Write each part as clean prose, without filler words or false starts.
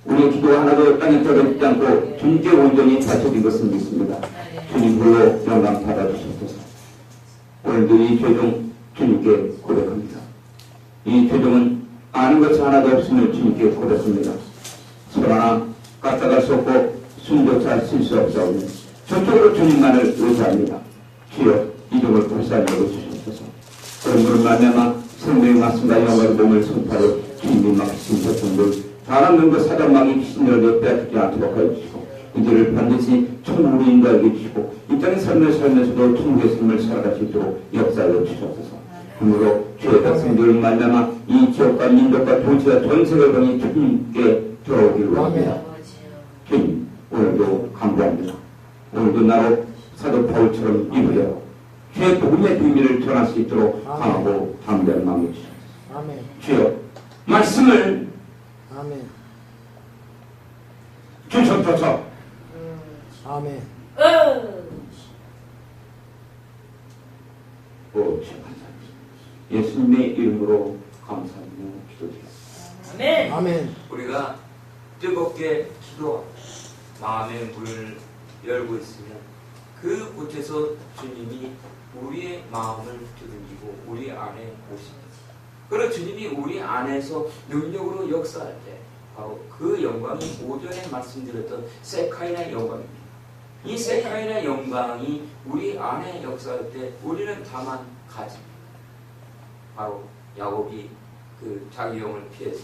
우리의 기도 하나도 땅에 떨어지지 않고 주님께 온전히 바쳐진 것을 믿습니다. 주님 홀로 영광 받아주시옵소서. 오늘도 이 죄종 주님께 고백합니다. 이 죄종은 아는 것이 하나도 없음을 주님께 고백합니다. 손 하나 까딱할 수 없고 숨조차 쉴 수 없사오니 전적으로 주님만을 의지합니다. 주여 이 종을 불쌍히 여겨주시옵소서. 그러므로 말미암아 생명의 말씀과 영광의 몸을 선포하여 주님이 맡기신 백성들 다른 것 사장망이 귀신들을 빼앗기지 않도록 하여 주시고 이들을 반드시 천국으로 인도하게 해주시고 이 땅의 삶을 살면서도 천국의 삶을 살아갈 수 있도록 역사하여 주시옵소서. 그러므로 주의 백성들을 말미암아 이 지역과 민족과 도시와 전 세계를 주님께 들어오기를 합니다. 주님 오늘도 간구합니다. 오늘도 나로 사도 바울처럼 입으려 주의 복음의 비밀을 전할 수 있도록 강하고 담대한 마음을 주시옵소서. 주여 말씀을 주셨소서. 아멘. 예수님의 이름으로 감사하며 기도드립니다. 아멘. 아멘. 우리가 뜨겁게 기도 마음의 문을 열고 있으면 그 곳에서 주님이 우리의 마음을 두들기고 우리 안에 오십니다. 그리고 주님이 우리 안에서 능력으로 역사할 때 바로 그 영광이 오전에 말씀드렸던 세카이나 영광입니다. 이 세카이나 영광이 우리 안에 역사할 때 우리는 다만 가집니다. 바로 야곱이 그 자기 영을 피해서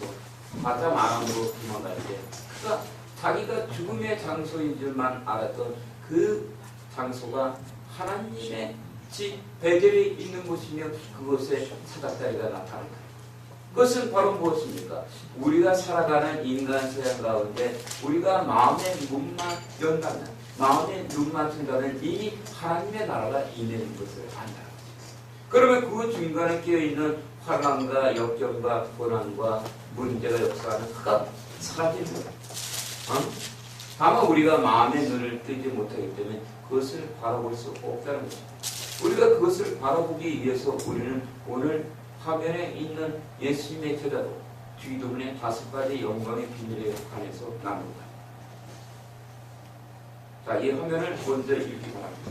바담 아람으로 도망갈 때 그가 자기가 죽음의 장소인 줄만 알았던 그 장소가 하나님의 집 베델이 있는 곳이며 그곳에 사닥다리가 나타납니다. 그것은 바로 무엇입니까? 우리가 살아가는 인간 세상 가운데 우리가 마음의 문만 연다면 마음의 눈만 튼다면 이미 하나님의 나라가 임하는 것을 안다. 그러면 그 중간에 끼어있는 환난과 역경과 고난과 문제가 역사하는 그가 사라지는 거예요. 다만 우리가 마음의 눈을 뜨지 못하기 때문에 그것을 바라볼 수 없다는 거죠. 우리가 그것을 바라보기 위해서 우리는 오늘 화면에 있는 예수님의 제자도 주기도문의 5가지 영광의 비밀에 관해서 나눕니다. 자, 이 화면을 먼저 읽기 바랍니다.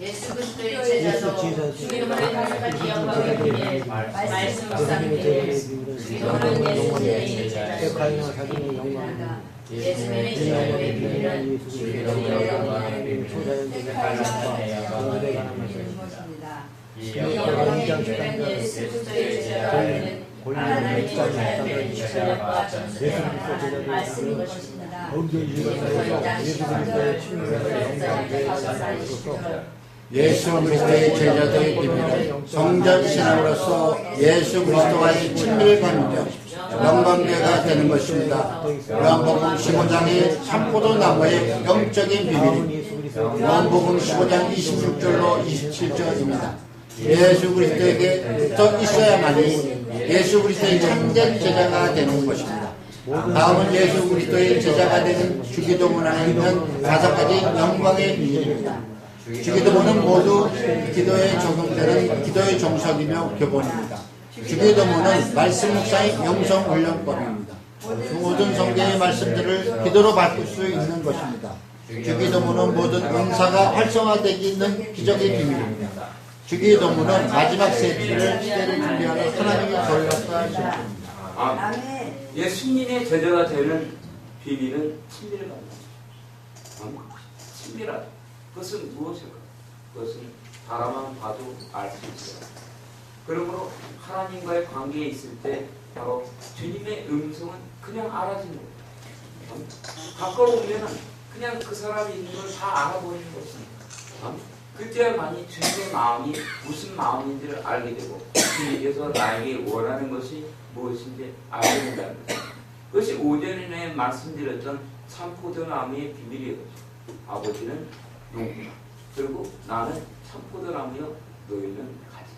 예수 그리스도의 제자도 주기도문의 5가지 영광의 비밀 말씀 묵상하기를 주기도문은 예수님의 제자시니라. 예수님의 제자의 비밀은 주기도문의 영광의 비밀 말씀과 영광의 비밀입니다. 이 영광의 비밀은 예수 그리스도의 제자는 하나님의 자녀의 인격과 전수되는 말씀인 것입니다. 예수 그리스도의 제자들의 비밀은 성전 신앙으로서 예수 그리스도와의 친밀 관계, 영관계가 되는 것입니다. 요한복음 15장의 참포도나무의 영적인 비밀입니다. 요한복음 15장 26절로 27절입니다. 예수 그리스도에게 붙어 있어야만이 예수 그리스도의 참된 제자가 되는 것입니다. 다음은 예수 그리스도의 제자가 되는 주기도문 안에 있는 5가지 영광의 비밀입니다. 주기도문은 모두 기도에 적용되는 기도의 정석이며 교본입니다. 주기도문은 말씀 묵상의 영성 훈련법입니다. 모든 성경의 말씀들을 기도로 바꿀 수 있는 것입니다. 주기도문은 모든 은사가 활성화되기 있는 기적의 비밀입니다. 주기도문은 마지막 시대를 준비하는 하나님의 전략과 실천입니다. 예수님의 제자가 되는 비밀은 친밀감입니다. 친밀하다. 그것은 무엇일까? 그것은 바라만 봐도 알 수 있어요. 그러므로 하나님과의 관계에 있을 때 바로 주님의 음성은 그냥 알아지는 거예요. 가까우면 그냥 그 사람이 있는 걸 다 알아보이는 것입니다. 그때야만이 주님의 마음이 무슨 마음인지를 알게 되고 주님께서 나에게 원하는 것이 무엇인지 알게 된다는 거예요. 그것이 오전에 말씀드렸던 참포도나무의 비밀이거든요. 아버지는 농부다. 그리고 나는 참포도나무여 너희는 가지.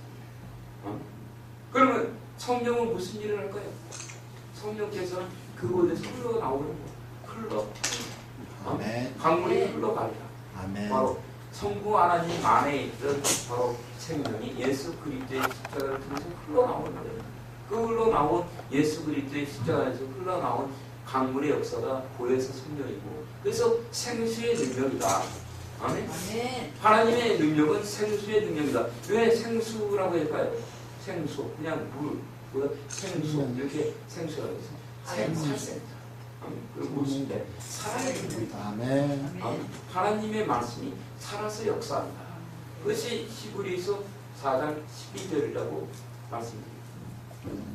그러면 성령은 무슨 일을 할까요? 성령께서는 그곳에서 흘러나오는 거예요. 강물이 흘러가리라. 바로 성부 하나님 안에 있던 바로 생명이 예수 그리스도의 십자가를 통해서 흘러나오는 거예요. 그 흘러나온 예수 그리스도의 십자가에서 흘러나온 강물의 역사가 보혜사 성령이고 그래서 생수의 능력이다. 아멘. 하나님의 능력은 생수의 능력이다. 왜 생수라고 할까요? 생수 그냥 물보다 생수 이렇게 생수라고 해서 살생자. 그리고 무엇인데 살아의 능력이다. 아멘. 하나님의 말씀이 살아서 역사한다. 그것이 히브리서 4장 12절이라고 말씀드립니다.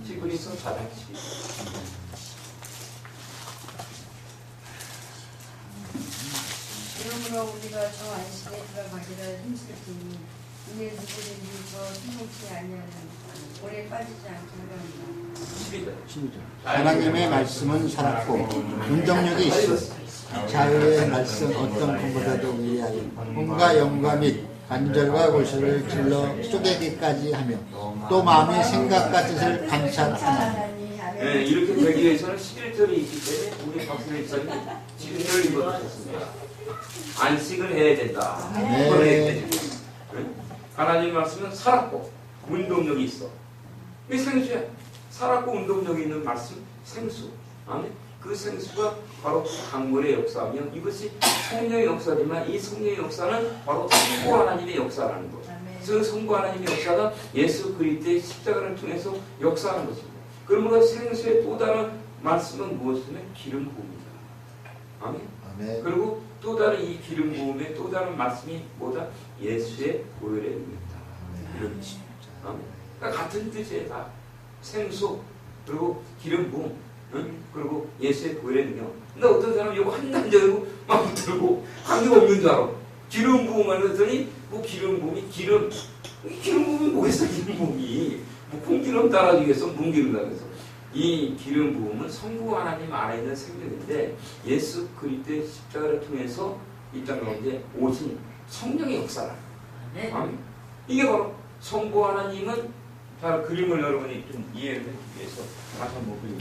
히브리서 4장 12절. 그러므로 우리가 저 안식에 들어가기를 힘쓸지니 이에 누구든지 저 성공치 아니하는 오래 빠지지 않게 하려니와 12절. 하나님의 말씀은 살았고 운동력이 있어 자유의 말씀 어떤 것보다도 위하여 몸과 영과 및 관절과 골수를 질러 쪼개기까지 하며 또 마음의 생각과 뜻을 관찰하나. 네, 이렇게 되기 위해서는 11절이 있기 때문에 우리 박수를 입사님 11절을 읽어주셨습니다. 안식을 해야 된다. 네. 하나님 말씀은 살았고 운동력이 있어. 이 생수야. 살았고 운동력이 있는 말씀 생수. 아멘. 그 생수가 바로 강물의 역사며 이것이 성령의 역사지만 이 성령의 역사는 바로 성부 하나님의 역사라는 것. 그 성부 하나님의 역사가 예수 그리스도의 십자가를 통해서 역사하는 것입니다. 그러므로 생수의 또 다른 말씀은 무엇이냐면 기름 부음입니다. 아멘. 아멘. 그리고 또 다른 이 기름 부음의 또 다른 말씀이 뭐다? 예수의 보혈의 능력이다. 이런 뜻입니다. 아멘. 그러니까 같은 뜻이에요. 다 생수 그리고 기름 부음 그리고 예수의 보혈의 능력. 근데 어떤 사람은 이거 한 단적이고 막 들고 관계가 없는 줄 알아. 기름 부음을 했더니 뭐 기름 부음이 기름 부음이 뭐겠어? 기름 부음이 뭐 콩기름 따라주겠어? 뭉기름 따라주겠어? 이 기름 부음은 성부 하나님 안에 있는 생명인데 예수 그리스도의 십자가를 통해서 이 땅 가운데 오신 성령의 역사라. 이게 바로 성부 하나님은 자 그림을 여러분이 좀 이해를 하기 위해서 다시 한번 보면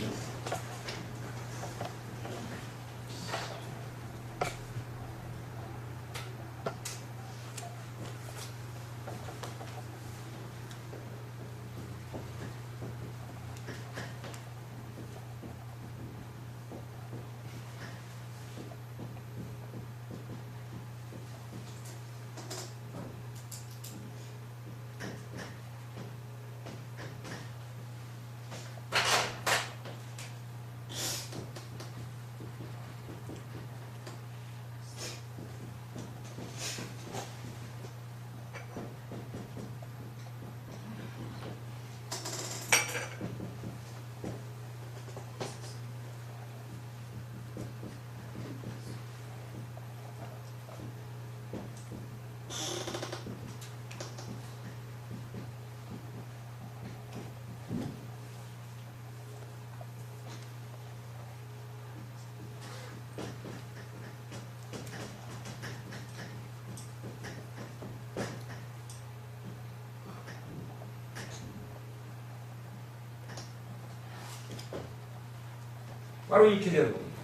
바로 이렇게 되는 겁니다.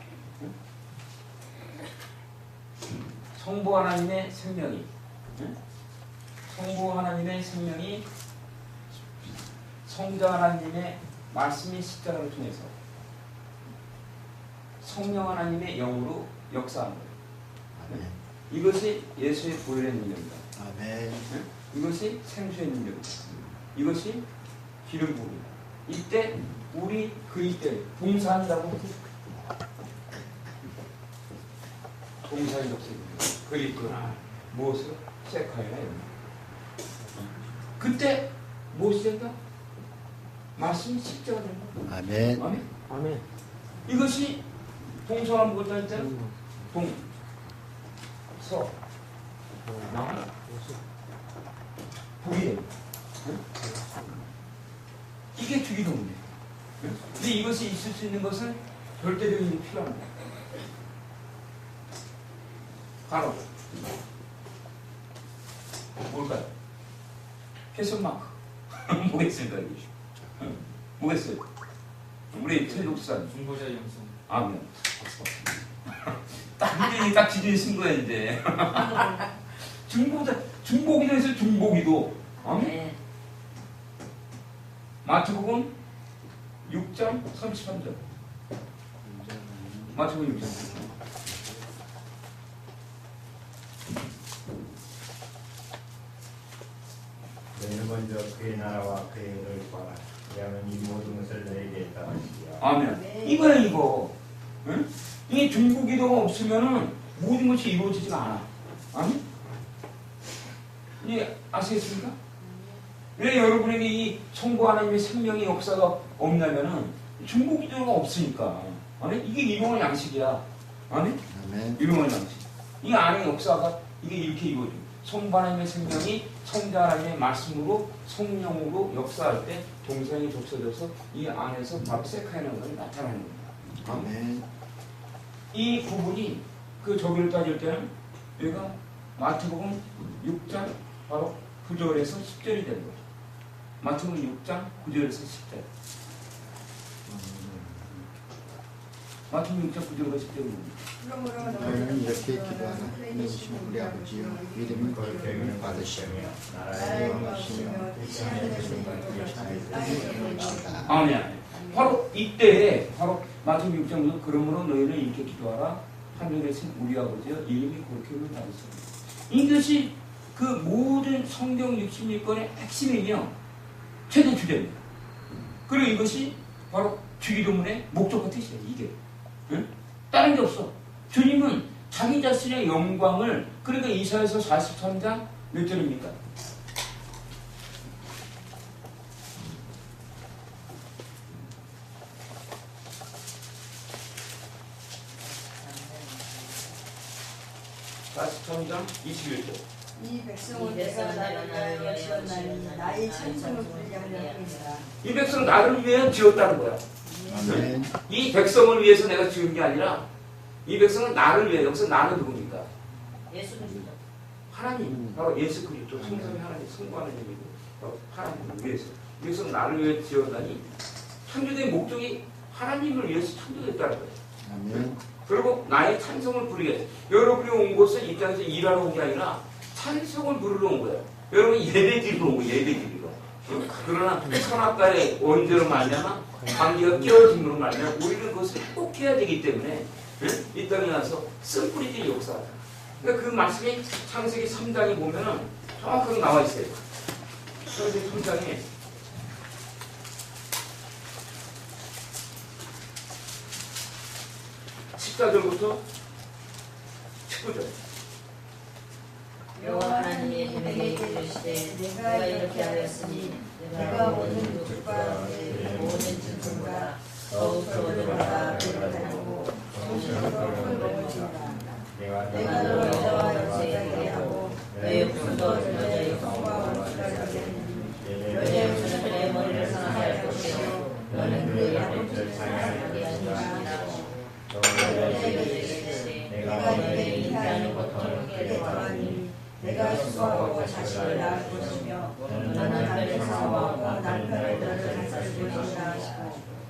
성부 하나님의 생명이 성부 하나님의 생명이 성자 하나님의 말씀이 십자가를 통해서 성령 하나님의 영으로 역사하는 거예요. 아멘. 이것이 예수의 보혈의 능력입니다. 아멘. 이것이 생수의 능력입니다. 이것이 기름 부음입니다. 이때 우리 그리스도의 봉사한다고 봉사의 역사입니다. 그리스도나 무엇을 세카이나 그때 무엇이 된다? 말씀이 십자가 된다. 아멘. 아멘. 아멘. 이것이 동서남 보다 했잖아. 동, 서, 남, 북이 이게 주기도문이에요. 근데 이것이 있을 수 있는 것은 절대적인 힘이 필요합니다. 바로 뭘까요? 퀘스천마크 뭐겠습니까? 뭐겠어요? 우리 최독사님 중보자 영성. 아멘. 딱 기준이 쓴 거야 이제. 중보기도 해서 중보기도. 아멘. 마태복음 6장 33절. 마태복음 6장. 너희는 먼저 그의 나라와 그의 의를 구하라. 그러면 이 모든 것을 너희에게 더하시리라. 아멘. 이거야 이거. 응? 이 중보기도가 없으면은 모든 것이 이루어지지가 않아. 아멘. 이 아시겠습니까? 왜 여러분에게 이 성부 하나님의 생명의 역사가 없냐면은 중보기도가 없으니까. 아멘. 이게 이루어지는 양식이야. 아멘. 아멘. 이루어지는 양식. 이 안의 역사가 이게 이렇게 이루어져. 성부 하나님의 생명이 성자 하나님의 말씀으로 성령으로 역사할 때 동생이 겹쳐져서 이 안에서 바로 세카이라는 것이 나타나는 겁니다. 아멘. 이 부분이 그 저기를 따질 때는 여기가 마태복음 6장 바로 9절에서 10절이 되는 거죠. 마태복음 6장 9절에서 10절. 마태복음 6장 9절에서 10절입니다. 저희는 이렇게 기도하나 내리시는 우리 아버지여 이름이 거룩함을 받으시며 나라의 영광이시며 아멘. 바로 이때에 바로 마태복음 6장에서 그러므로 너희는 이렇게 기도하라. 하늘에 계신 우리 아버지여 이름이 거룩함을 받으시며. 이것이 그 모든 성경 66권의 핵심이며 최대 주제입니다. 그리고 이것이 바로 주기도문의 목적과 뜻이에요. 이게. 응? 다른 게 없어. 주님은 자기 자신의 영광을 그러니까 이사야서 43장 몇 절입니까? 장 21절. 이 백성은 내가 나를 위하여 지었나니 나의 찬송을 부르게 하려 함이니라. 이 백성은 나를 위해 지었다는 거야. 아멘. 이 백성을 위해서 내가 지은 게 아니라 이 백성은 나를 위해. 여기서 나는 누굽니까? 예수 그리스도. 하나님. 바로 예수 그리스도 성삼위 하나님 성부하는 님이고 바로 하나님을 위해서. 이 백성은 나를 위해 지었다니 창조된 목적이 하나님을 위해서 창조됐다는 거예요. 아멘. 그리고 나의 찬송을 부르게. 여러분이 온 곳은 이 땅에서 일하러 온 게 아니라 찬송을 부르러 온 거예요. 여러분 예배 드리러 온 거예요. 예배 드리러. 그러나 선악과의 원죄로 말미암아 관계가 깨어짐으로 말미암아 우리는 그것을 꼭 해야 되기 때문에 이 땅에 와서 쓴뿌리들이 역사하다. 그러니까 그 말씀이 창세기 3장에 보면은 정확하게 나와 있어요. 창세기 3장에 14절부터 19절. 여호와 하나님이 내게 이르시되 내가 이렇게 하였으니 내가 모든 족과 모든 짐승과 더욱더 들어가 배를 정신으로 풀어버리라. 내가 너를 여자와 여자에게 하고 너의 육수도 여자의 성과 원수를 하겠느니 여자의 육수는 내 머리를 상하게 것이요 너는 그의 양쪽을 상하게 하시니라. 여자에게 이르시되 내가 너에게 인자하는 고통을 깨게 더하니 내가 수고하고 자식을 낳을 것이며 너는 남편을 사모하고 남편을 너를 한살 것이라 하시고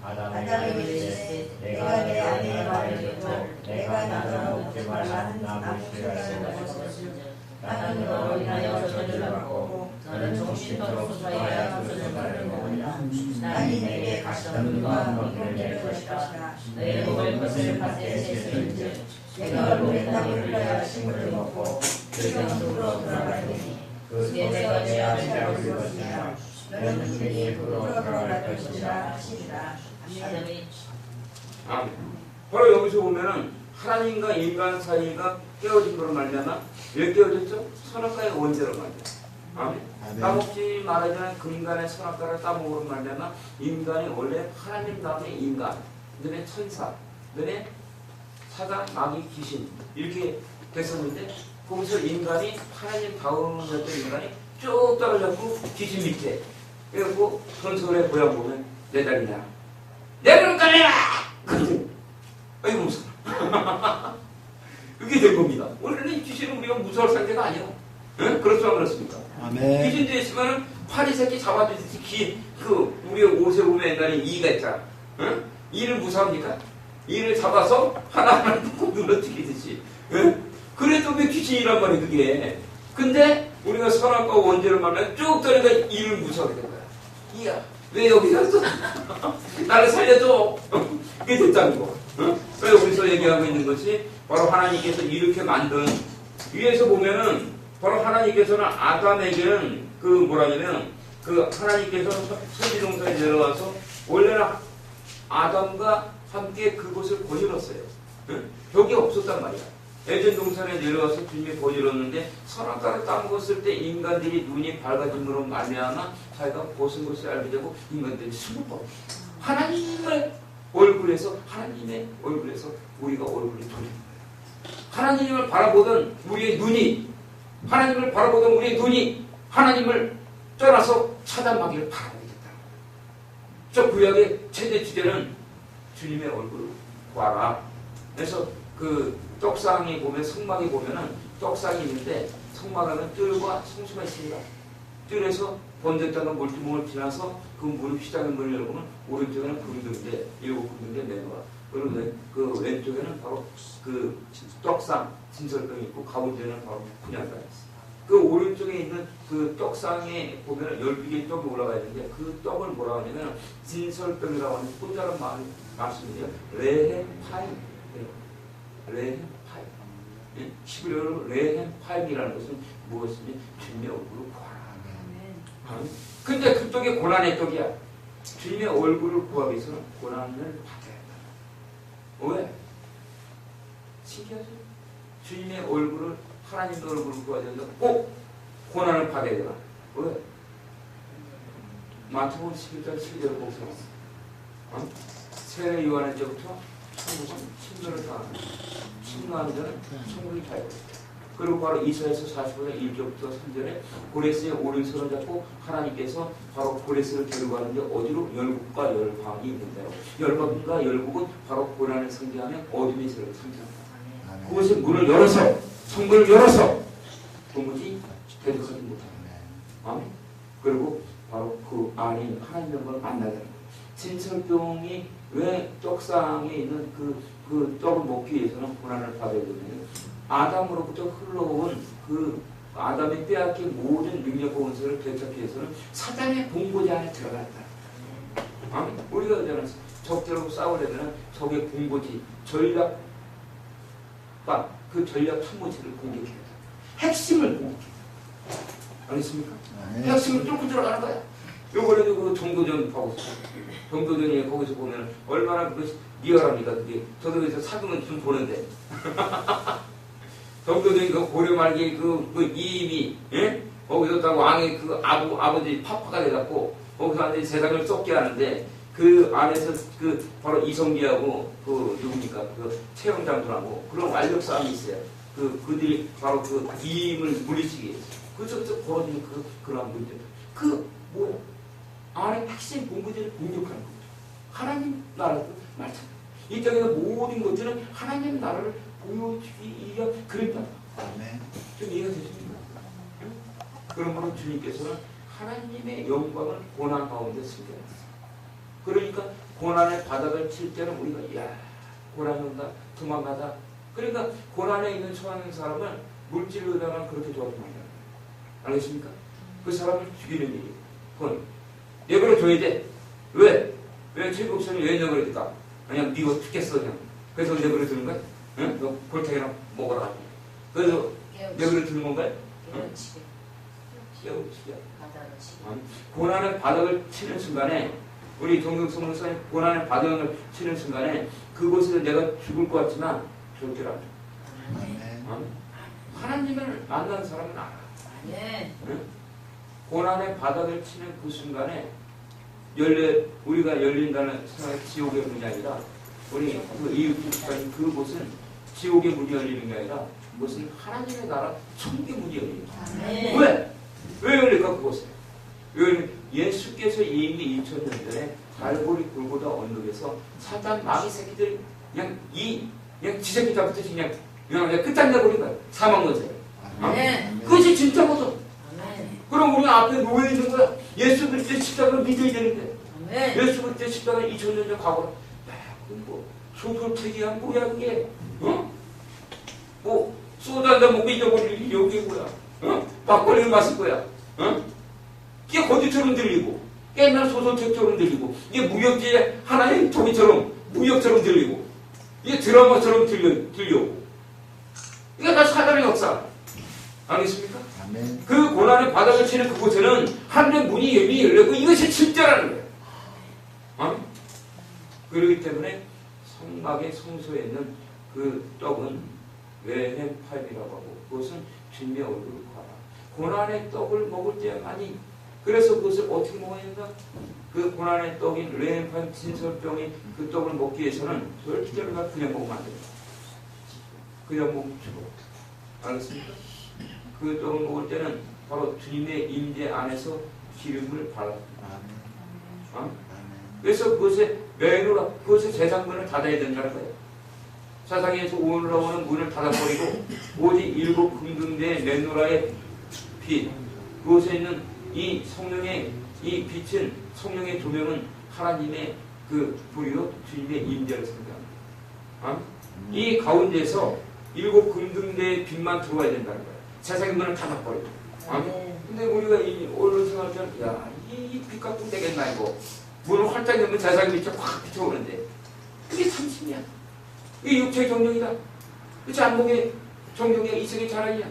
아담에게 이르시되 내가 내 아내의 말을 듣고 내가 나더러 먹지 말라 한 나무를 먹었으니 나는 너로 인하여 저주를 받고 너는 정신토록 수사해야 저주를 받을 것이라. 나니 내게 가시던 눈과 눈을 낼 것이라. 너의 먹을 것을 밭에 세수인즉 내가 물에 땅을 흘러야 식물을 먹고 그가 물로 돌아가니 그게 내가 내 앞에 잡을 것이라. 너는 그들이 물로 돌아갈 것이라 하시리라. 아멘. 아멘. 바로 여기서 보면은 하나님과 인간 사이가 깨어진 거로 말미암아 왜 깨어졌죠? 선악과의 원죄로 말미암아. 아멘. 아멘. 따먹지 말아야 되는 그 인간의 선악과를 따먹으로 말미암아 인간이 원래 하나님 다음에 인간, 그다음에 천사, 그다음에 사단, 마귀, 귀신 이렇게 됐었는데 거기서 인간이 하나님 다음이었던 인간이 쭉 떨어졌고 귀신 밑에 그래갖고 전설의 고향 보면 내 딸이냐 내 눈을 꺼내라! 아이고 무서워. 그게 된 겁니다. 원래는 귀신은 우리가 무서울 상태가 아니에요. 응? 그렇죠, 안 그렇습니까? 아멘. 귀신도 있으면 파리 새끼 잡아주듯이 우리 옷에 보면 옛날에 이가 있잖아. 응? 이를 무사합니까? 이를 잡아서 하나하나 꾹 눌러뜨리듯이. 응? 그래도 왜 귀신이란 말이야, 그게. 근데 우리가 선악과 원죄를 말하면 쭉 떨어가 이를 무사하게 된 거야. 이야, 왜 여기 갔어? 나를 살려줘. 그게 됐다는 거. 응? 왜 여기서 얘기하고 있는 것이 바로 하나님께서 이렇게 만든 위에서 보면은 바로 하나님께서는 아담에게는 그 뭐라냐면 그 하나님께서 선지동산에 내려와서 원래는 아담과 함께 그곳을 거닐었어요. 응? 벽이 없었단 말이야. 에덴 동산에 내려와서 주님이 거닐었는데 선악과를 따먹었을 때 인간들이 눈이 밝아짐으로 말미암아 자기가 벗은 것을 알게 되고 인간들이 숨을 뻗어. 하나님의 얼굴에서 우리가 얼굴이 돌린 거예요. 하나님을 바라보던 우리의 눈이 하나님을 떠나서 사단마귀를 바라보게 됐다. 저 구약의 최대 주제는 주님의 얼굴을 봐라. 그래서 그 떡상에 보면 성막에 보면은 떡상이 있는데 성막에는 뜰과 성수가 있습니다. 뜰에서 번졌다가 물두멍을 지나서 그 물을 휘장의 문을 열어보면 오른쪽에는 금등대, 7금등대 내놓아. 그리고 그 왼쪽에는 바로 그 떡상, 진설병이 있고 가운데는 바로 분향가가 있습니다. 그 오른쪽에 있는 그 떡상에 보면 12개의 떡이 올라가 있는데 그 떡을 뭐라고 하냐면 진설병이라고 하는 꽃자란 말씀이에요. 레헴파임. 레헴파임. 히브리어로 레헴파임이라는 것은 무엇이냐? 주님의 얼굴을 보아라. 근데 그 떡이 고난의 떡이야. 주님의 얼굴을 구하기 위해서는 고난을 받아야 한다. 왜? 신기하죠? 주님의 얼굴을, 하나님의 얼굴을 구해야 된다. 꼭 고난을 받아야 되나? 왜? 마태복음 11장 7절을 보세요. 세례 요한의 때부터 천국은 침노를 당한다. 침노하는 자는 천국이 다요. 그리고 바로 이사야서 45장 1절부터 3절에 고레스의 오른손을 잡고 하나님께서 바로 고레스를 데리고 가는데 어디로? 열국과 열방이 있는데요. 열방과 열국은 바로 고난을 상징하며 어둠의 세력을 상징합니다. 그것의 문을 열어서, 성문을 열어서 도무지 대적하지 못합니다. 그리고 바로 그 안에 하나님의 영광을 만나게 합니다. 진설병이 왜 떡상에 있는 그 떡을 먹기 위해서는 고난을 받아야 되냐면 아담으로부터 흘러온 그 아담이 빼앗긴 모든 능력과 원수를 되찾기 위해서는 사단의 본고지 안에 들어갔다. 우리가 그러잖아. 적들하고 싸우려면 적의 본고지, 전략, 그 전략 탐모지를 공격해야 돼. 핵심을 공격해. 알겠습니까? 핵심을 뚫고 들어가는 거야. 요번에도 그 정도전 보고 있어요. 정도전이 거기서 보면 얼마나 그것이 리얼합니까? 그게 저도 그래서 사극은 좀 보는데. 정도전이 그 고려 말기에 그 이임이, 예? 거기서 왕의 그 아버지 파파가 돼갖고 거기서 완전히 세상을 썩게 하는데 그 안에서 그 바로 이성기하고 그 누굽니까? 그 최영장군하고 그런 완력 싸움이 있어요. 그들이 바로 그 이임을 물리치기 위해서. 그저서 벌어지는 그런 문제. 뭐야? 안에 핵심 본부들을 공격하는 거죠. 하나님 나라도 마찬가지. 이 땅에서 모든 것들은 하나님 나라를 보여주기 위한 그랬다. 좀 이해가 되십니까? 그러므로 주님께서는 하나님의 영광을 고난 가운데 숨겨놨어요. 그러니까 고난의 바닥을 칠 때는 우리가 야 고난이 온다 도망가다. 그러니까 고난에 있는 처하는 사람은 물질로 의하면 그렇게 도와주면 안 돼요. 알겠습니까? 그 사람을 죽이는 일이에요. 그건 내버려둬야 돼. 왜? 최국선이 왜 내버려둘까? 그냥 미워 죽겠어 그냥. 그래서 내버려두는 거야? 응? 너 골탕이나 먹어라. 그래서 내버려두는 건가요? 깨우치게. 고난의 바닥을 치는 순간에 우리 동경성 목사님 고난의 바닥을 치는 순간에 그곳에서 내가 죽을 것 같지만 절대로 안 죽어. 하나님을 만난 사람은 알아. 응? 고난의 바닥을 치는 그 순간에 우리가 열린다는 생각이 지옥의 문이 아니라 우리 그 이웃국가인 그곳은 지옥의 문이 열리는 게 아니라 그것은 하나님의 나라 천국의 문이 열립니다. 왜 열릴까 그곳에? 예수께서 이미 2000년 전에 갈보리 골고다 언덕에서 사단 마귀 새끼들이 그냥 지새끼 잡듯이 그냥 끝장내버린 거야. 사망 권세. 그것이 진짜거든. 그럼 우리가 앞에 놓여 있는 거야. 예수 그리스도의 십자가를 믿어야 되는데. 예수 그리스도의 십자가는 2000년 전 과거라. 뭐 소설책이야 뭐야 그게? 뭐 소주 한잔 먹고 잊어버릴 일이 여기 뭐야? 막걸리를 마실 거야. 이게 거짓처럼 들리고 옛날 소설책처럼 들리고 이게 무역지의 하나의 종이처럼 무역처럼 들리고 이게 드라마처럼 들려오고. 이게 다 사단의 역사. 알겠습니까? 아멘. 그 고난의 바닥을 치는 그곳에는 하늘의 문이 이미 열렸고 이것이 진짜라는 거예요. 그렇기 때문에 성막의 성소에 있는 그 떡은 레헴파임이라고 하고 그것은 주님의 얼굴을 봐라. 고난의 떡을 먹을 때만이 그래서 그것을 어떻게 먹어야 된다? 그 고난의 떡인 레헴파임 진설병이 그 떡을 먹기 위해서는 절대로 다 그냥 먹으면 안 됩니다. 그냥 먹으면 죽어. 알겠습니까? 그 떡을 먹을 때는 바로 주님의 임재 안에서 기름을 발라줍니다. 그래서 그것에 메노라, 그것에 제상문을 닫아야 된다는 거예요. 사상에서 올라오는 문을 닫아버리고 오직 일곱 금등대의 메노라의 빛, 그곳에 있는 이 성령의 이 빛은 성령의 조명은 하나님의 그 불이요 주님의 임재를 상징합니다. 이 가운데서 일곱 금등대의 빛만 들어와야 된다는 거예요. 세상의 문을 닫아버리고. 근데 우리가 이 오늘 생각할 때는 야, 이 빛 갖고 되겠나 이거. 문을 활짝 열면 세상의 빛이 확 비춰오는데 그게 참신이야. 이게 육체의 정령이다. 그치? 안목의 정령이야. 이성의 자랑이야.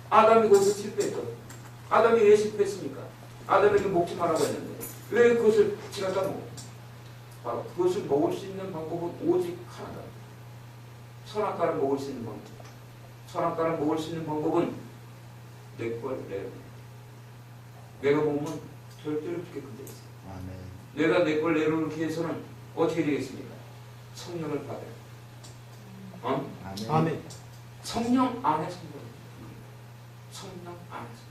아담이 거기서 실패했어. 아담이 왜 실패했습니까? 아담에게 먹지 말라고 했는데 왜 그것을 지가 다 먹어? 바로 그것을 먹을 수 있는 방법은 오직 하나다. 선악과를 먹을 수 있는 방법. 선악과를 먹을 수 있는 방법은 내 걸 내가 먹으면 절대로 죽게끔 돼 있어. 내가 내 걸 내려놓기 위해서는 어떻게 되겠습니까? 성령을 받아요. 아멘. 성령 안에 성령 안에서.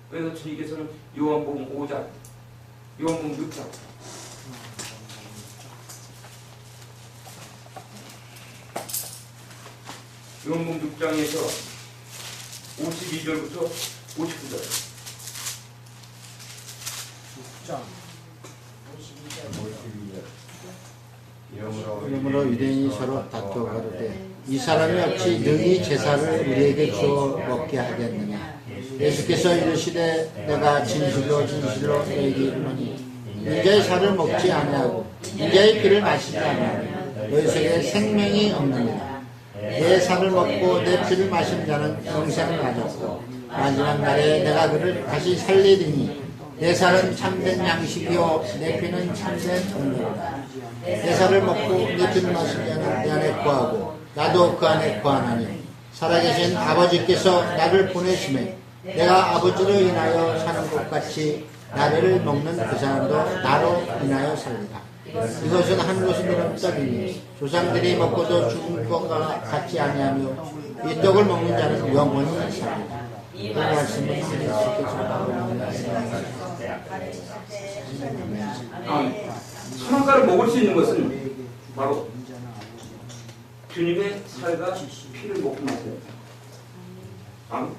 그래서 주님께서는 요한복음 5장, 요한복음 6장. 요한복음 6장에서 52절부터 59절. 6장 이러므로 유대인이 서로 다투어 가로되 이 사람이 어찌 능히 제사를 우리에게 주어 먹게 하겠느냐. 예수께서 이르시되 내가 진실로 진실로 너희에게 이르노니 인자의 살을 먹지 아니하고 인자의 피를 마시지 아니하면 너희 속에 생명이 없느니라. 내 살을 먹고 내 피를 마시는 자는 영생을 가졌고 마지막 날에 내가 그를 다시 살리리니 내 살은 참된 양식이요 내 피는 참된 음료로다. 내 살을 먹고 내 피를 마시는 자는 내 안에 거하고 나도 그 안에 거하나니 살아계신 아버지께서 나를 보내심에 내가 아버지로 인하여 사는 것 같이 나를 먹는 그 사람도 나로 인하여 살리라. 이것은 한 곳은 이런 떡이니 조상들이 먹고도 죽은 것과 같지 아니하며 이 떡을 먹는 자는 영원히 살리라. 이 말씀은 선악과를 먹을 수 있는 것은 바로 주님의 살과 피를 먹고 마셔야 아멘.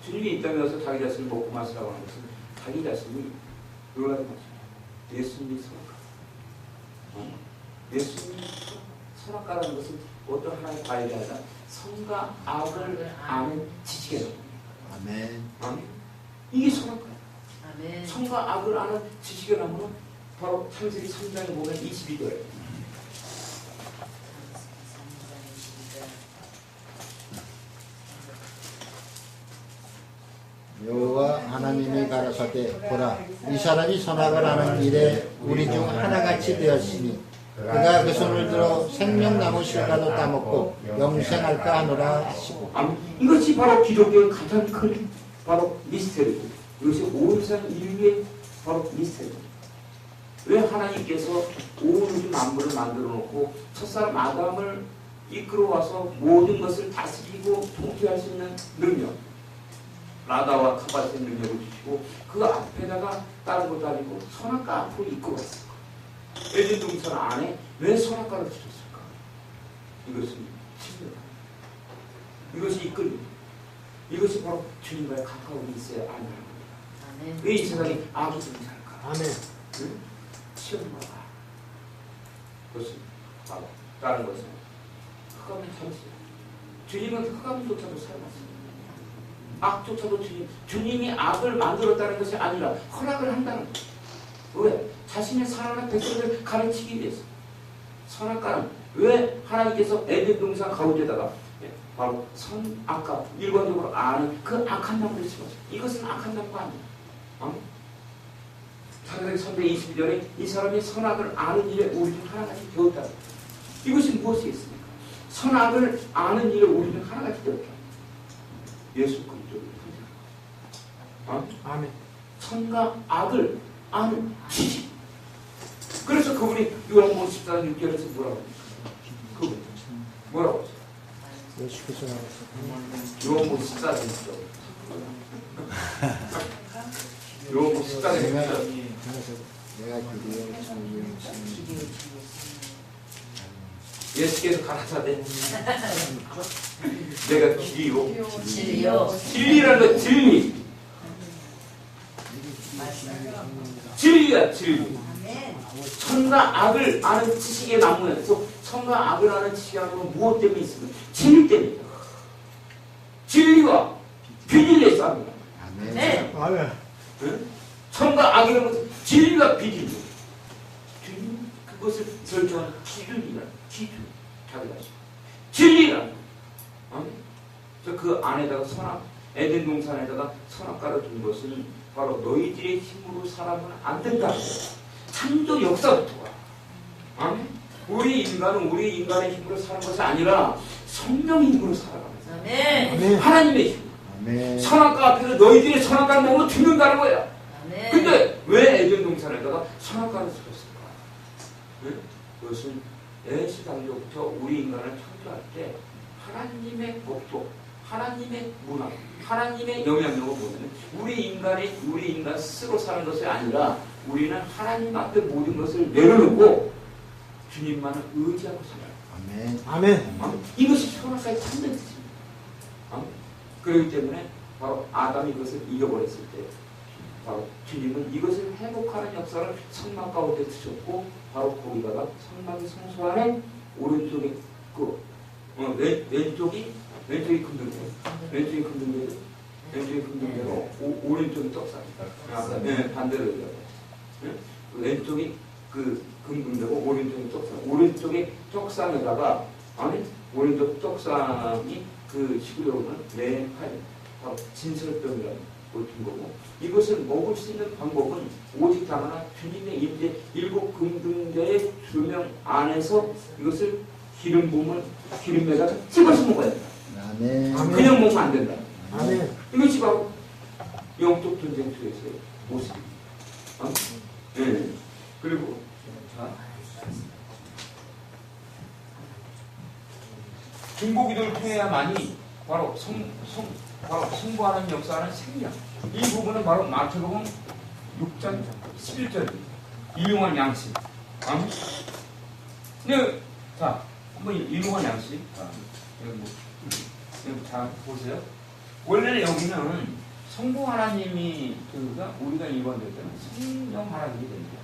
주님이 이 땅에 와서 자기 자신을 먹고 마시라고 하는 것은 자기 자신이 놀라지 마십니다. 예수님이 선악과. 예수님이 선악과라는 것은 어떤 하나의 과일이 아니라 선과 악을 아는 지식이에요. 아멘. 이게 선악과예요. 선과 악을 아는 지식이라면 바로 창세기 3장에 보면 22절에 여호와 하나님이 가라사대 보라 이 사람이 선악을 하는 일에 우리 중 하나같이 되었으니 그가 그 손을 들어 생명나무 실과도 따먹고 영생할까 하노라 하시고. 이것이 바로 기독교의 가장 큰 바로 미스터리고 이것이 온 세상 인류의 바로 미스터리입니다. 왜 하나님께서 온 우주 만물을 만들어 놓고 첫사람 아담을 이끌어와서 모든 것을 다스리고 통치할 수 있는 능력 라다와 카바스의 능력을 주시고 그 앞에다가 다른 것도 아니고 선악과 앞으로 이끌어왔어요. 에덴 동산 안에 왜 선악과를 주셨을까? 이것은 친밀함. 이것이 이끌림. 이것이 바로 주님과의 가까움이 있어야 하는 겁니다. 왜 이 세상에 악이 존재할까? 아멘. 응? 시험과 그것은 바로 다른 것은 흑암의 잠시야. 주님은 흑암조차도 사용하십니다. 악조차도 주님이 악을 만들었다는 것이 아니라 허락을 한다는 거예요. 왜? 자신의 사랑하는 백성을 가르치기 위해서. 선악과는 왜 하나님께서 에덴 동산 가운데다가 바로 선악과 일관적으로 아는 그 악한 나무를 심었어요. 이것은 악한 나무가 아니에요. 사도행 322절에 이 사람이 선악을 아는 일에 우리 중 하나같이 되었다. 이것이 무엇이겠습니까? 선악을 아는 일에 우리 중 하나같이 되었다. 예수 그리스도를 선택합니다. 아멘. 선과 악을 아는 지식. 그래서 그분이 요한복음 14장 6절에서 뭐라고 합니까? 그분 뭐라고 하죠? 예수께서 요한복음 14장 6절. 요한복음 14장 6절. 내가 길이요 진리요 예수께서 가라사대 내가 길이요 진리요. 진리라는 건 진리. 진리야 진리. 선과 악을 아는 지식의 나무에서 선과 악을 아는 지식의 나무는 무엇 때문에 있습니까? 진리 때문이다. 진리와 비밀의 싸움이다. 아멘. 네. 아멘. 선과 악이라는 것은 진리와 비밀. 그것을 결정하는 기준이라 기준. 자기가 진리라. 그 안에다가 선악 에덴 동산에다가 선악과를 둔 것은 바로 너희들의 힘으로 살아서는 안 된다. 창조 역사부터가. 우리 인간은 우리 인간의 힘으로 사는 것이 아니라 성령의 힘으로 살아가면서. 아멘. 아멘. 하나님의 힘. 아멘. 선악과 앞에서 너희들이 선악과를 먹으면 죽는다는 거야. 아멘. 근데 왜 에덴 동산에다가 선악과를 줬을까? 그것은 애시당초부터 우리 인간을 창조할 때 하나님의 법도, 하나님의 문화, 하나님의 영향력을 보면 우리 인간 스스로 사는 것이 아니라 우리는 하나님 앞에 모든 것을 내려놓고 주님만을 의지하고 살아요. 아멘. 아멘. 이것이 선악과의 참된 뜻입니다. 그렇기 때문에 바로 아담이 이것을 잃어버렸을 때 바로 주님은 이것을 회복하는 역사를 성막 가운데 두셨고 바로 거기다가 성막의 성소 안에 오른쪽에 왼쪽이 금등대로 오른쪽이 떡상. 네, 반대로 얘기하고. 왼쪽이 그 금등대고 오른쪽이 떡상. 오른쪽에 떡상에다가 오른쪽 떡상이 그 시구로는 맨팔 바로 진설병이라는 걸 준 거고 이것을 먹을 수 있는 방법은 오직 다만 주님의 임재 일곱 금등대의 조명 안에서 이것을 기름에다가 찍어서 먹어야 된다. 아멘. 아멘. 그냥 먹으면 안 된다. 아멘. 이것이 바로 영적 전쟁 속에서의 모습입니다. 네. 그리고 자, 중보기도를 통해야만이 바로 성부하는 역사하는 생명. 이 부분은 바로 마태복음 6장 11절 일용할 양식. 네, 자, 한번 일용할 양식. 자, 보세요. 원래는 여기는 성부 하나님이 우리가 일반될 때는 성령 하나님이 됩니다.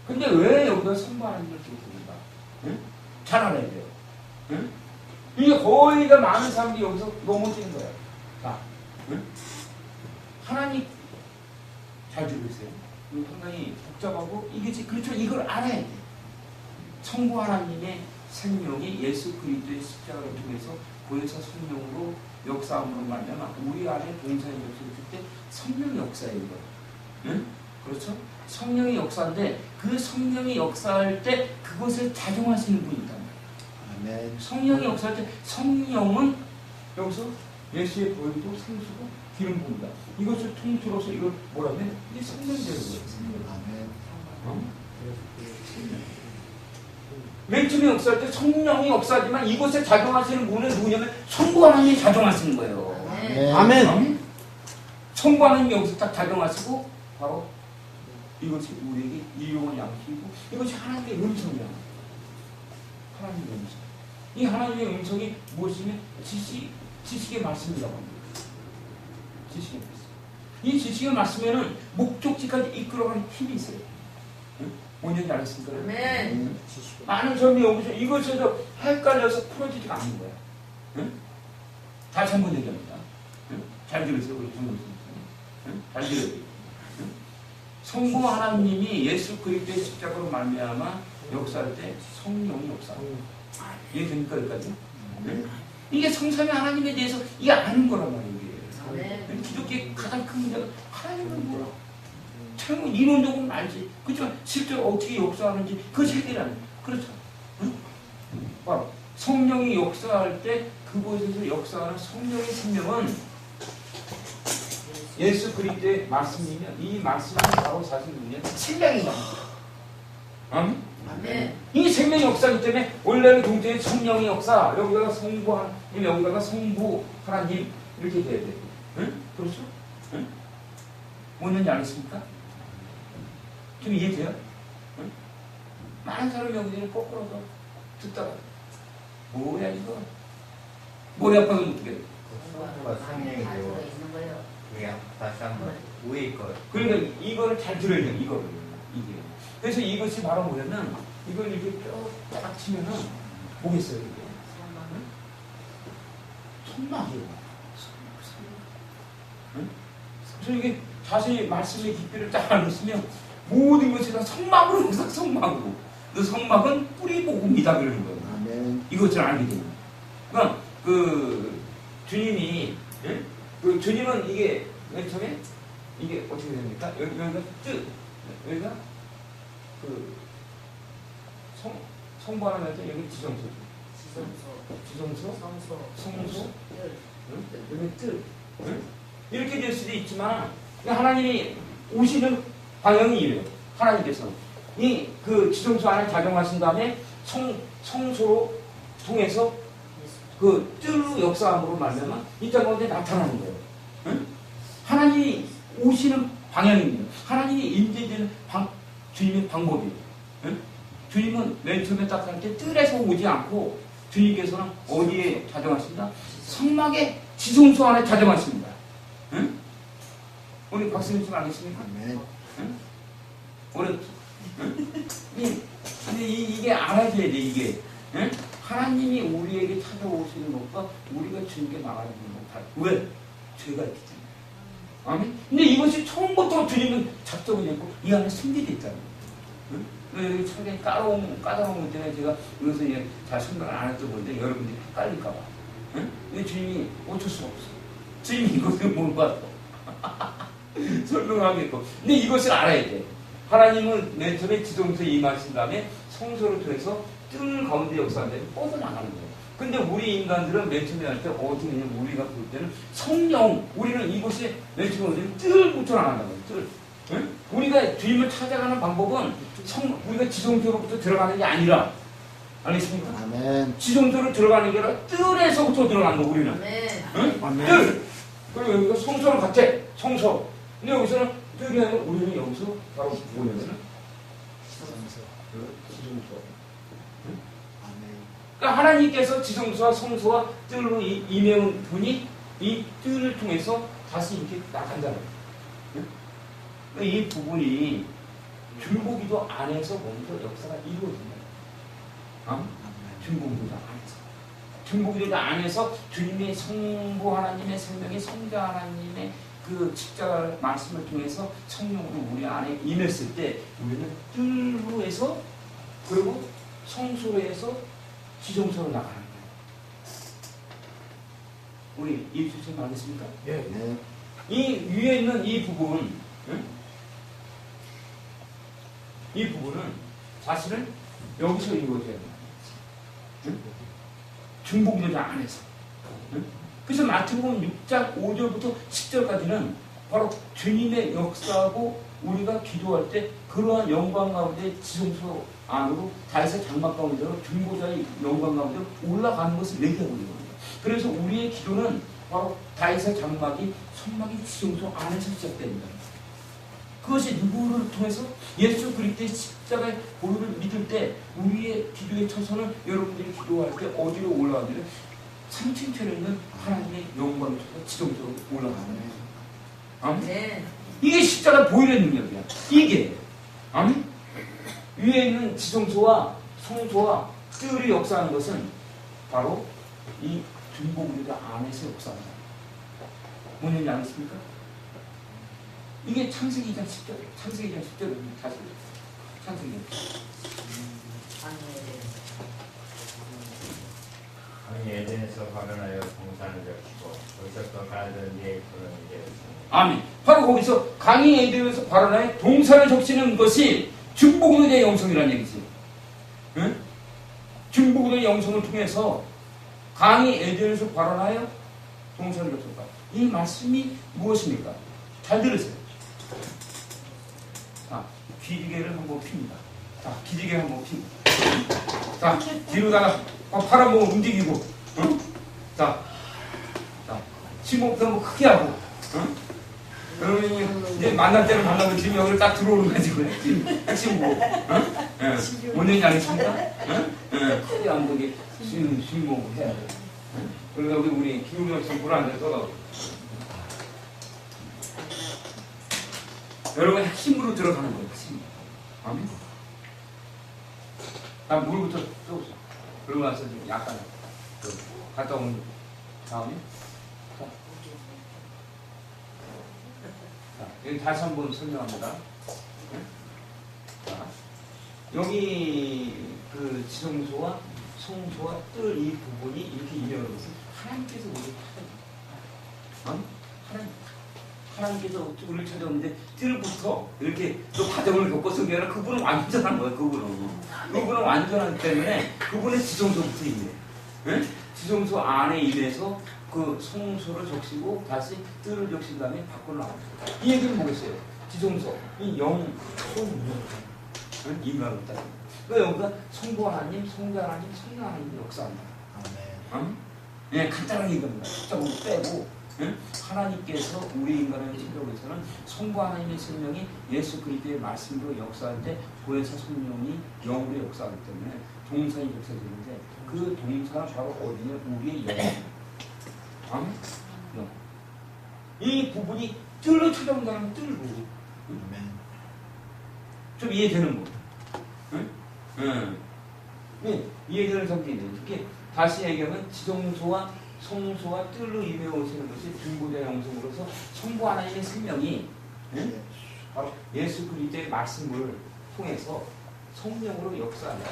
근데 왜 여기다 성부 하나님을 기록합니까? 잘 알아야 돼요. 이게 거의 다 많은 사람들이 여기서 넘어지는 거예요. 자, 하나님 잘 들으세요. 이거 상당히 복잡하고 그렇죠. 이걸 알아야 돼. 성부 하나님의 생명이 예수 그리스도의 십자가를 통해서 보혜사 성령으로 역사함으로 말미암아 우리 안에 동사의 역사를 줄 때 성령의 역사예요. 그렇죠? 성령의 역사인데 그 성령이 역사할 때 그것을 작용하시는 분이 있단 말이에요. 아멘. 성령이 역사할 때 성령은 여기서 예수의 보혈도 생수고 기름 부음이다. 이것을 통틀어서 이걸 뭐라고 해? 이게 성령이 되는 거예요. 아멘. 맨 처음에 역사할 때 성령이 역사하지만 이것에 작용하시는 분은 누구냐면 성부 하나님이 작용하시는 거예요. 아멘. 성부 하나님이 여기서 딱 작용하시고 바로 이것이 우리에게 일용할 양식이고 이것이 하나님의 음성이야. 하나님의 음성. 이 하나님의 음성이 무엇이냐면 지식의 말씀이라고 합니다. 지식의 말씀. 이 지식의 말씀에는 목적지까지 이끌어가는 힘이 있어요. 뭔지 알았습니까? 아멘. 많은 점이 여기서 이것에서 헷갈려서 풀어지지가 않는 거야. 다시 한번 얘기합니다. 잘 들으세요, 우리 성도님. 잘 들어요. 성부 하나님이 예수 그리스도의 십자가로 말미암아 역사할 때 성령이 역사하고. 이해됩니까 여기까지? 네? 이게 성삼위 하나님에 대해서 이게 아는 거란 말이에요. 이게. 기독교의 가장 큰 문제가 하나님은 몰라. 참 이론적으로는 알지. 그렇지만 실제로 어떻게 역사하는지 그것이 해결하는. 그렇죠. 응? 바로 성령이 역사할 때 그곳에서 역사하는 성령의 생명은 예수 그리스도의 말씀이면 이 말씀은 바로 사실 뭐냐? 생명이야. 아멘? 이 생명의 역사이기 때문에 원래는 동태의 성령의 역사, 여기다가 성부 하나님, 여기다가 성부 하나님 이렇게 돼야 돼. 응? 그렇죠? 응? 뭔지 알겠습니까? 좀 이해돼요? 응? 많은 사람이 여기는 거꾸로도 듣다가 뭐야 이거? 머리 아파서 못게. 성령이 되고 그게 다시 한번 위에 거. 그러니까 이거를 잘 들어야 돼요. 이거를 이게. 그래서 이것이 바로 뭐냐면 이걸 이렇게 딱 치면은 뭐겠어요 이게? 손막이에요. 응? 그래서 이게 자세히 말씀의 깊이를 딱 알았으면 모든 것이 다 성막으로 성막으로. 그 성막은 뿌리 복음이다 그러는 거예요. 아멘. 이것을 알게 되는. 그러니까 그 주님이 그 주님은 이게 맨 처음에 이게 어떻게 됩니까? 여기가 뜻 여기가 그 성부 하나 할 때 여기 지성소 성소 여기 뜻 이렇게 될 수도 있지만 하나님이 오시는 방향이 이래요. 하나님께서 이 그 지성소 안에 작용하신 다음에 성소로 통해서 그 뜰로 역사함으로 말미암아 이 땅 가운데 나타나는 거예요. 응? 하나님이 오시는 방향입니다. 하나님이 임재되는 주님의 방법이에요. 응? 주님은 맨 처음에 딱 할 때 뜰에서 오지 않고 주님께서는 어디에 자정하십니다? 성막의 지성소 안에 자정하십니다. 응? 우리 박수님 좀 알겠습니까? 아멘. 응? 우리 이게 알아줘야 돼 이게. 응? 하나님이 우리에게 찾아오시는 것과 우리가 주님께 나가는 것 왜? 죄가 있기 때문에. 아멘? 근데 이것이 처음부터 주님은 작정이 됐고 이 안에 승리되어 있잖아요. 응? 여기 상당히 까다로운 것 때문에 제가 여기서 잘 생각을 안 했던 건데 여러분들이 헷갈릴까봐. 응? 근데 주님이 어쩔 수가 없어. 주님이 이것을 못 봤어. 설명하겠고. 근데 이것을 알아야 돼. 하나님은 맨 처음에 지성소에 임하신 다음에 성소를 통해서 뜰 가운데 역사하는데 뻗어나가는 거예요. 근데 우리 인간들은 맨 처음에 할 때 어떻게 되냐면 우리가 볼 때는 성령, 우리는 이곳에 맨 처음에 뜰부터 나간다는 거예요. 뜰. 응? 우리가 주님을 찾아가는 방법은 우리가 지성소로부터 들어가는 게 아니라, 알겠습니까? 아멘. 지성소로 들어가는 게 아니라 뜰에서부터 들어가는 거 우리는. 응? 아멘. 뜰. 그리고 여기가 성소랑 같아. 성소. 근데 여기서는 뜰이 아니라 우리는 여기서 바로 뭐냐면은 지성소. 그러니까 하나님께서 지성소와 성소와 뜰로 임해온 분이 이 뜰을 통해서 다시 이렇게 나간다는 거예요. 그러니까 이 부분이 중보기도 안에서 먼저 역사가 이루어진다. 중보기도 안에서. 중보기도 안에서 주님의 성부 하나님의 생명의 성자 하나님의 그 십자가 말씀을 통해서 성령으로 우리 안에 임했을 때 우리는 뜰로 해서 그리고 성소로 해서 지성소로 나가는 거예요. 우리 이해주시면 알겠습니까? 네. 이 위에 있는 이 부분, 응? 이 부분은 사실은 여기서 이루어져야 돼요. 응? 중보기도자 안에서. 응? 그래서 마태복음 6장 5절부터 10절까지는 바로 주님의 역사하고 우리가 기도할 때 그러한 영광 가운데 지성소 안으로 다윗의 장막 가운데로 중보자의 영광 가운데로 올라가는 것을 얘기하고 있는 거예요. 그래서 우리의 기도는 바로 다윗의 장막이 성막이 지성소 안에서 시작됩니다. 그것이 누구를 통해서 예수 그리스도의 십자가의 보혈을 믿을 때 우리의 기도의 처소는 여러분들이 기도할 때 어디로 올라가냐면 3층 처에 있는 하나님의 영광을 통해서 지성소로 올라가는 거예요. 아멘. 이게 십자가 보혈의 능력이야. 이게. 아멘. 위에 있는 지성소와 성소와 뜰이 역사하는 것은 바로 이 중보기도 안에서 역사한다. 뭔지 아십니까? 이게 창세기 2장 10절. 창세기 2장 10절입니다. 다시 창세기. 강이 에덴에서 발언하여 동산을 적시고 거기서 가라던 이의 그런 이되었습니다. 아멘. 바로 거기서 강이 에덴에서 발언하여 동산을 적시는 것이 중보기도의 영성이라는 얘기지. 응? 중보기도의 영성을 통해서 강이 에덴에서 발언하여 동산을 적셨다. 이 말씀이 무엇입니까? 잘 들으세요. 자, 기지개를 한번 핍니다. 자, 기지개 한번 핍니다. 자, 뒤로다가 팔 한번 움직이고, 응? 자, 심호흡도 한번 크게 하고, 응? 그러면 이제 만날 때는 만나면 지금 여기를 딱 들어오는 거지, 그래. 지금 핵심 뭐, 응? 예. 뭔 얘기인지 알겠습니까? 응? 예. 크게 한번 이게 심호흡 해야 돼. 응? 그러니까 우리 기울여 지금 불안해 떠나고. 여러분 핵심으로 들어가는 거예요, 핵심. 아멘. 나 물부터 쏘자. 그러고 나서 좀 약간 갔다 온 다음에 자, 여기 다시 한번 설명합니다. 네? 자, 여기 그 지성소와 성소와 뜰 이 부분이 이렇게 이명한 것은 하나님께서 우리를 찾아옵니다. 하나님께서 우리를 찾아오는데 뜰부터 이렇게 또 과정을 겪어서 그게 아니라 그분은 완전한 거예요. 그분은 완전하기 때문에 그분의 지성소부터 임해요. 네? 지성소 안에 임해서 그 성소를 적시고 다시 뜰을 적신 다음에 밖으로 나옵니다. 이 얘기는 뭐겠어요? 지성소, 이 영, 소문, 인간을 따라. 그러니까 여기가 성부 하나님, 성자 하나님, 성령 하나님의 역사입니다. 아멘. 예, 간단하게 이겁니다. 숫자로 빼고 하나님께서 우리 인간을 치료하기 위해서는 성부 하나님의 생명이 예수 그리스도의 말씀으로 역사할 때 보혜사 성령이 영으로 역사하기 때문에 동산이 역사되는데 그 동산은 바로 어디냐? 우리의 영입니다. 아멘? 영. 이 부분이 뜰로 찾아온다는 뜰고 좀 이해되는 거. 네, 이해되는 성격인데 특히 다시 얘기하면 지성소와 성소와 뜰로 임해 오시는 것이 중보자 영성으로서 성부 하나님의 생명이 바로 예수 그리스도의 말씀을 통해서 성령으로 역사할 때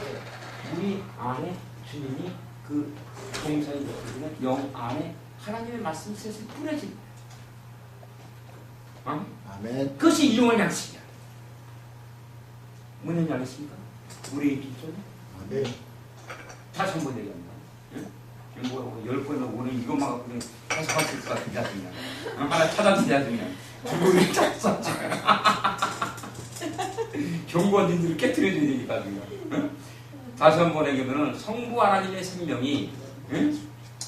우리 안에 주님이 그 동산이 역사되는 영 안에 하나님의 말씀이 슬슬 뿌려집니다. 아멘. 그것이 일용할 양식이야. 뭔지 알겠습니까? 우리 기초는 아멘. 다시 한번 얘기합니다. 뭐 10번이나 오늘 이것만 갖고 그냥 다시 할수 있을 것 같은데 그냥 하나 찾아주자 그냥 주부를 짰어 경고한진들을 깨트려줘야 되니까 그냥 다시 한번 얘기하면 성부 하나님의 생명이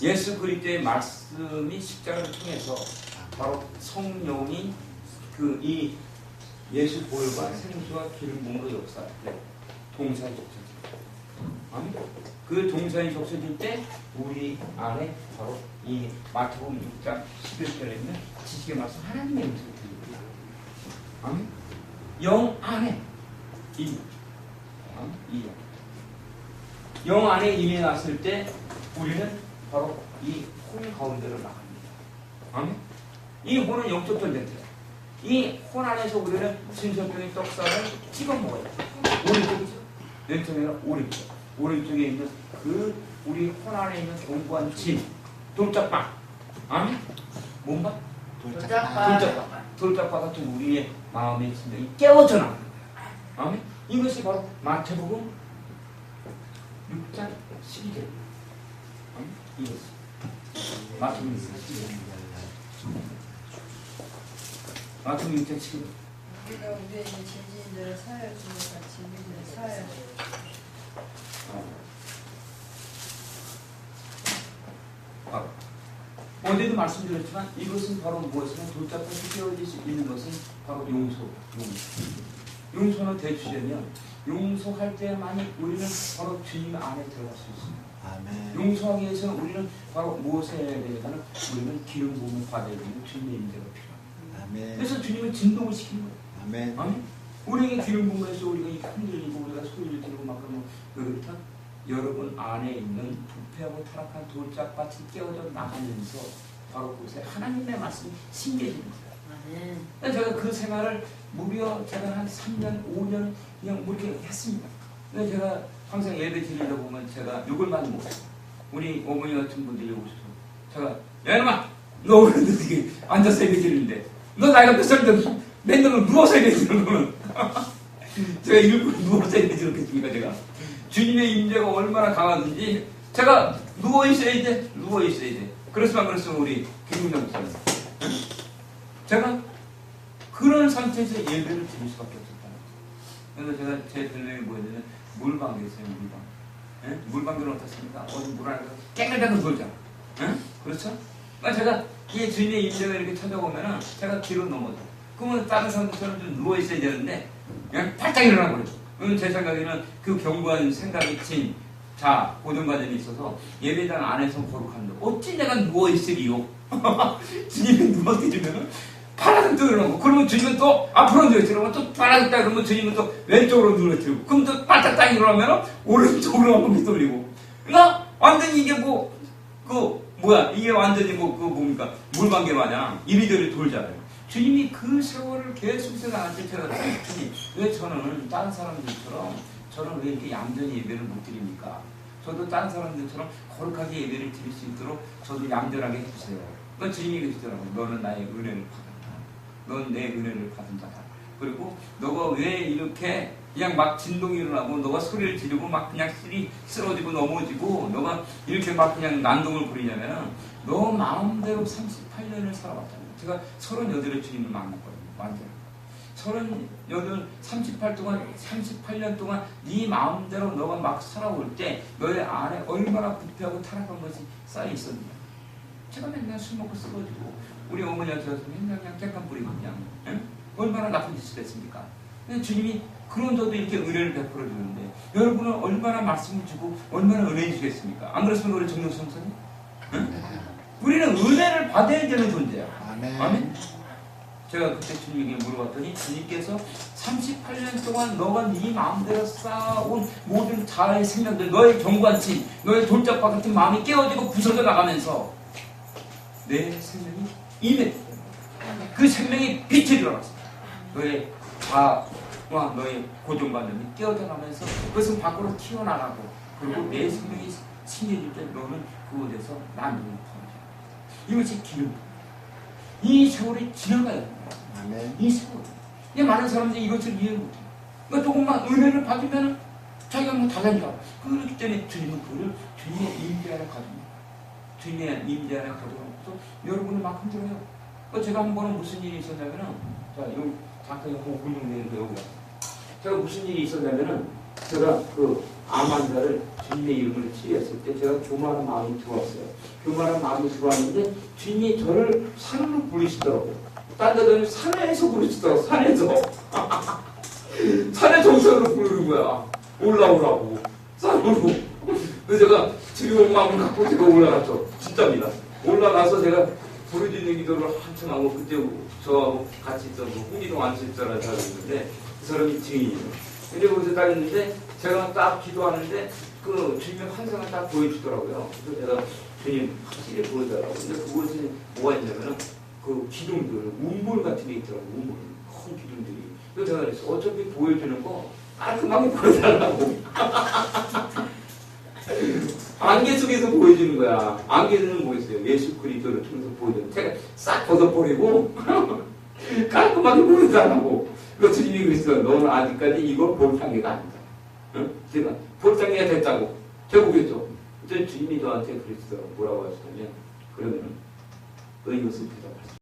예수 그리스도의 말씀이 십자가를 통해서 바로 성령이 그 이 예수 보혈과 생수와 기름 부음으로 역사할 때 동산이 적셔집니다. 아멘. 그 동산이 적셔질 때 우리 안에 바로 이 마태복음 6장 11절에 있는 지식의 말씀 하나님의 음성이 들립니다. 아멘. 영 안에 이 영 안에 임해 났을 때 우리는 바로 이 혼 가운데로 나갑니다. 아멘. 이 혼은 영적 전쟁터예요. 이 혼 안에서 우리는 진설병의 떡살을 찍어 먹어요. 오른쪽이죠. 왼쪽이 아니라 오른쪽. 오른쪽에 있는 그 우리 혼 안에 있는 견고한 진, 돌짝박. 아멘. 뭔가? 돌짝박 같은 우리의 마음의 심령이 깨어져 나가는 거예요. 아멘. 이것이 바로 마태복음 6장 12절. 아멘. 이것이 마태복음 6장 12절. 마태복음 6장 12절. 우리가 우리의 죄인들을 사하여 주는 같이 우리를 사하여 어제도 말씀드렸지만 이것은 바로 무엇이냐 돌짝밭이 깨어질 수 있는 것은 바로 용서. 용서는 대주되면 용서할 때만이 우리는 바로 주님 안에 들어갈 수 있습니다. 아멘. 용서하기 위해서는 우리는 바로 무엇을 해야 되냐면 우리는 기름 부음을 받아야 되는 주님의 임재가 필요합니다. 아멘. 그래서 주님은 진동을 시키는 거예요. 아멘. 아멘. 우리에게 기름 부음에서 우리가 흔들리고 우리가 소리를 지르고 막 그러면 그렇다. 여러분 안에 있는 부패하고 타락한 돌짝밭이 깨어져 나가면서 바로 그곳에 하나님의 말씀이 심겨지는 거예요. 제가 그 생활을 무려 제가 한 3년, 5년 그냥 뭐 이렇게 했습니다. 근데 제가 항상 예배 드리다 보면 제가 욕을 많이 먹어요. 우리 어머니 같은 분들이 오셔서 제가 야 이놈아 너 오늘 어떻게 앉아서 예배 드리는데 너 나이가 몇 살인데 맨날 누워서 예배 드리는 거는 제가 일부러 누워서 예배 드렸겠습니까? 제가 주님의 임재가 얼마나 강하든지 제가 누워있어야 돼. 그랬으면 우리 김문정 목사님 제가 그런 상태에서 예배를 드릴 수밖에 없었다. 그래서 제가 제 별명이 뭐였냐면 물방개였어요. 물방. 예? 물방개는 어떻습니까? 어디 물 안에서 깽깽깽 돌잖아. 예? 그렇죠? 그러니까 제가 이 주님의 임재가 이렇게 찾아오면은 제가 뒤로 넘어져. 그러면 다른 사람들처럼 좀 누워있어야 되는데 그냥 팔짝 일어나버려요. 제 생각에는 그 견고한 생각이 진 고정관념이 있어서 예배당 안에서 거룩한데 어찌 내가 누워있으리요? 주님이 누워드리면은 파란색 또 일어나고 그러면 주님은 또 앞으로 누워있으라고 또 파란색 딱 그러면 주님은 또 왼쪽으로 누워있으고 그럼 또 바짝 딱 일어나면은 오른쪽으로 한번 돌리고 그러니까 완전히 이게 이게 완전히 뭡니까 물방개 마냥 이리저리 돌잖아요. 주님이 그 세월을 계속해서 나한테 제가 주님 왜 저는 다른 사람들처럼 저는 왜 이렇게 얌전히 예배를 못 드립니까? 저도 다른 사람들처럼 거룩하게 예배를 드릴 수 있도록 저도 얌전하게 해주세요. 그러니까 주님이 그러시더라고요. 너는 나의 은혜를 받았다. 넌 내 은혜를 받은 자다. 그리고 너가 왜 이렇게 그냥 막 진동이 일어나고 너가 소리를 지르고 막 그냥 쓰러지고 넘어지고 너가 이렇게 막 그냥 난동을 부리냐면은 너 마음대로 38년을 살아왔잖아요. 제가 38에 주님을 만났거든요. 완전. 38년 동안 네 마음대로 너가 막 살아올 때 너의 안에 얼마나 부패하고 타락한 것이 쌓여 있었느냐. 제가 맨날 술 먹고 쓰러지고 우리 어머니한테 와서 맨날 그냥 깨끗 뿌리고 그냥 얼마나 나쁜 짓을 했습니까? 근데 주님이 그런 저도 이렇게 은혜를 베풀어 주는데 여러분은 얼마나 말씀을 주고 얼마나 은혜 주겠습니까? 안 그렇습니까 우리 정영수 목사님? 우리는 은혜를 받아야 되는 존재야. 아멘. 제가 그때 주님에게 물어봤더니 주님께서 38년 동안 너가 네 마음대로 쌓아온 모든 자아의 생명들 너의 경관치 너의 돌짝과 같은 마음이 깨어지고 부서져 나가면서 내 생명이 임했기 때문에 그 생명이 빛이 일어났어. 너의 자아와 너의 고정관념이 깨어져 나면서 그것은 밖으로 튀어나가고 그리고 내 생명이 심해질 때 너는 그곳에서 난동을 퍼져. 이것이 기름. 이 세월이 지나가야 됩니다. 이 세월. 근데 많은 사람들이 이것을 이해를 못해요. 그러니까 조금만 은혜를 받으면 자기가 다 된다. 그렇기 때문에 주님은 그를 주님의 임재 안에 가져옵니다. 주님의 임재 안에 가져오면서 여러분을 막 흔들어요. 제가 한 번은 무슨 일이 있었냐면은 여기 잠깐 공동대회인데 여기 제가 무슨 일이 있었냐면은 제가 암 환자를 주님의 이름으로 치유했을 때 제가 교만한 마음이 들어왔어요. 교만한 마음이 들어왔는데 주님이 저를 산으로 부르시더라고요. 딴 데는 산에서 부르시더라고요. 산에서. 산의 정상으로 부르는 거야. 올라오라고. 산으로. 그래서 제가 두려운 마음을 갖고 제가 올라갔죠. 진짜입니다. 올라가서 제가 부르짖는 기도를 한참 하고 그때 저하고 같이 있던 홍기동 안수집사라는 사람이 있는데 그 사람이 증인이에요. 근데 거기서 딱 있는데 제가 딱 기도하는데 주님의 환상을 딱 보여주더라고요. 그래서 제가 주님 확실히 보여달라고. 근데 그곳에 뭐가 있냐면은 기둥들, 운볼 같은 게 있더라고요. 운볼. 큰 기둥들이. 그래서 제가 그랬어. 어차피 보여주는 거 깔끔하게 보여달라고. 안개 속에서 보여주는 거야. 안개는 뭐였어요? 예수 그리스도를 통해서 보여주는. 제가 싹 벗어버리고 깔끔하게 보여달라고. 그래서 주님이 그랬어요. 너는 아직까지 이거 볼 단계가 아니다. 응? 제가 볼 단계가 됐다고. 제가 그랬죠. 그때 주님이 저한테 그랬어요. 뭐라고 하시냐면 그러면은 의것을 대답하시죠.